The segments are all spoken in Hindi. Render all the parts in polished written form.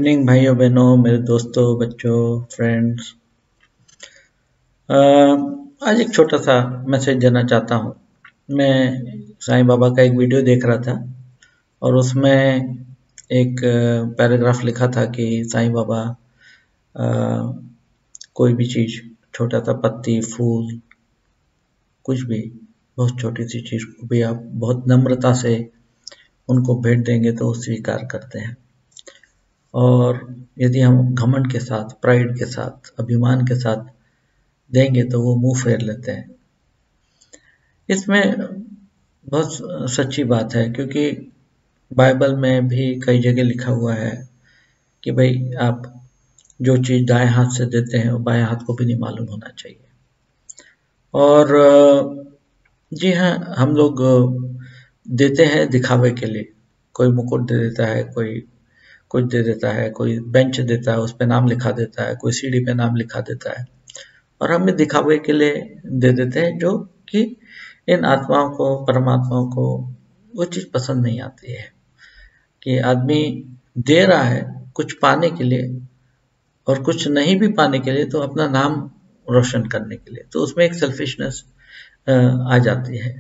इवनिंग भाइयों बहनों, मेरे दोस्तों, बच्चों, फ्रेंड्स। आज एक छोटा सा मैसेज देना चाहता हूँ। मैं साईं बाबा का एक वीडियो देख रहा था और उसमें एक पैराग्राफ लिखा था कि साईं बाबा कोई भी चीज़, छोटा सा पत्ती, फूल, कुछ भी, बहुत छोटी सी चीज़ को भी आप बहुत नम्रता से उनको भेंट देंगे तो वो स्वीकार करते हैं। और यदि हम घमंड के साथ, प्राइड के साथ, अभिमान के साथ देंगे तो वो मुंह फेर लेते हैं। इसमें बहुत सच्ची बात है, क्योंकि बाइबल में भी कई जगह लिखा हुआ है कि भाई आप जो चीज़ दाएं हाथ से देते हैं वो बाएं हाथ को भी नहीं मालूम होना चाहिए। और जी हाँ, हम लोग देते हैं दिखावे के लिए। कोई मुकुट दे देता है, कोई कुछ दे देता है, कोई बेंच देता है, उस पे नाम लिखा देता है, कोई सीढ़ी पे नाम लिखा देता है, और हमें दिखावे के लिए दे देते हैं, जो कि इन आत्माओं को, परमात्माओं को वो चीज़ पसंद नहीं आती है कि आदमी दे रहा है कुछ पाने के लिए और कुछ नहीं भी पाने के लिए, तो अपना नाम रोशन करने के लिए, तो उसमें एक सेल्फिशनेस आ जाती है।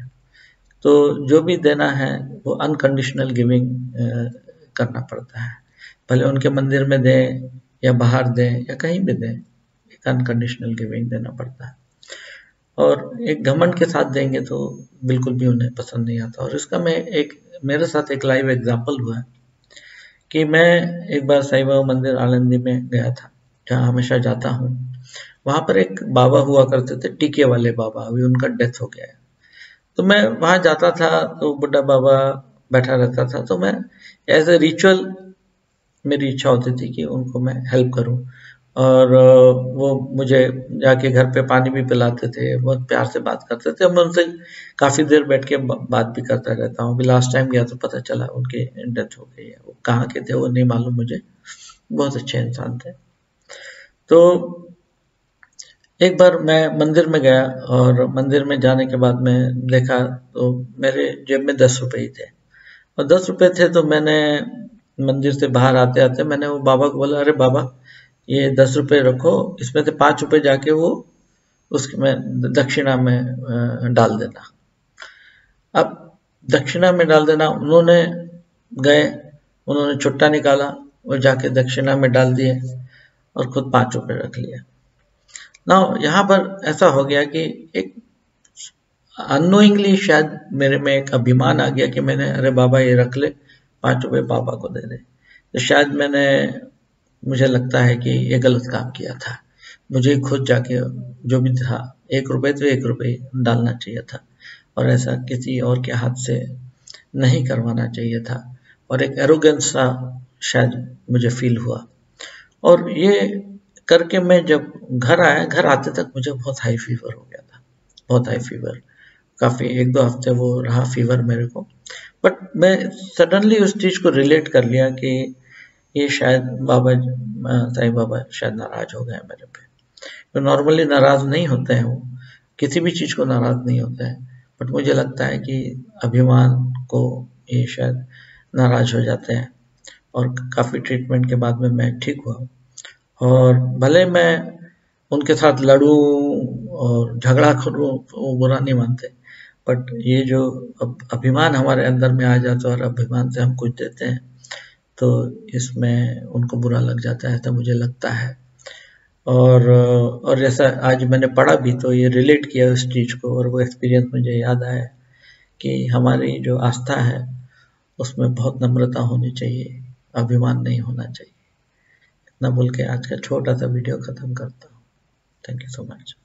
तो जो भी देना है वो अनकंडीशनल गिविंग करना पड़ता है, भले उनके मंदिर में दें या बाहर दें या कहीं भी दें, एक अनकंडीशनल गिविंग देना पड़ता है। और एक घमंड के साथ देंगे तो बिल्कुल भी उन्हें पसंद नहीं आता। और इसका मेरे साथ एक लाइव एग्जाम्पल हुआ है कि मैं एक बार साईं बाबा मंदिर आनंदी में गया था, जहाँ हमेशा जाता हूँ। वहाँ पर एक बाबा हुआ करते थे, टीके वाले बाबा, अभी उनका डेथ हो गया है। तो मैं वहाँ जाता था तो बुड्ढा बाबा बैठा रहता था, तो मैं एज ए रिचुअल मेरी इच्छा होती थी कि उनको मैं हेल्प करूं। और वो मुझे जाके घर पे पानी भी पिलाते थे, बहुत प्यार से बात करते थे। मैं उनसे काफ़ी देर बैठ के बात भी करता रहता हूँ। अभी लास्ट टाइम गया तो पता चला उनकी डेथ हो गई है। वो कहाँ के थे वो नहीं मालूम मुझे, बहुत अच्छे इंसान थे। तो एक बार मैं मंदिर में गया और मंदिर में जाने के बाद मैं देखा तो मेरे जेब में 10 रुपए ही थे, और 10 रुपए थे तो मैंने मंदिर से बाहर आते आते मैंने वो बाबा को बोला, अरे बाबा ये 10 रुपए रखो, इसमें से 5 रुपए जाके वो उसमें दक्षिणा में डाल देना। अब दक्षिणा में डाल देना, उन्होंने छुट्टा निकाला और जाके दक्षिणा में डाल दिए और खुद 5 रुपए रख लिए। ना यहाँ पर ऐसा हो गया कि एक अननोइंगली शायद मेरे में एक अभिमान आ गया कि मैंने, अरे बाबा ये रख ले, 5 रुपए बाबा को दे दे। तो शायद मुझे लगता है कि ये गलत काम किया था। मुझे खुद जाके जो भी था 1 रुपए तो 1 रुपए डालना चाहिए था, और ऐसा किसी और के हाथ से नहीं करवाना चाहिए था। और एक एरोगेंस सा शायद मुझे फील हुआ। और ये करके मैं जब घर आया, घर आते तक मुझे बहुत हाई फीवर हो गया था, बहुत हाई फीवर, काफ़ी 1-2 हफ्ते वो रहा फीवर मेरे को। बट मैं सडनली उस चीज़ को रिलेट कर लिया कि ये शायद साईं बाबा शायद नाराज हो गए मेरे पे। तो नॉर्मली नाराज नहीं होते हैं, वो किसी भी चीज़ को नाराज नहीं होते हैं, बट मुझे लगता है कि अभिमान को ये शायद नाराज हो जाते हैं। और काफ़ी ट्रीटमेंट के बाद में मैं ठीक हुआ, और भले मैं उनके साथ लड़ूं और झगड़ा करूं वो बुरा नहीं मानते, बट ये जो अभिमान हमारे अंदर में आ जाता है और अभिमान से हम कुछ देते हैं तो इसमें उनको बुरा लग जाता है, तो मुझे लगता है। और जैसा आज मैंने पढ़ा भी तो ये रिलेट किया उस चीज़ को, और वो एक्सपीरियंस मुझे याद आया कि हमारी जो आस्था है उसमें बहुत नम्रता होनी चाहिए, अभिमान नहीं होना चाहिए। इतना बोल के आज का छोटा सा वीडियो ख़त्म करता हूँ। Thank you so much.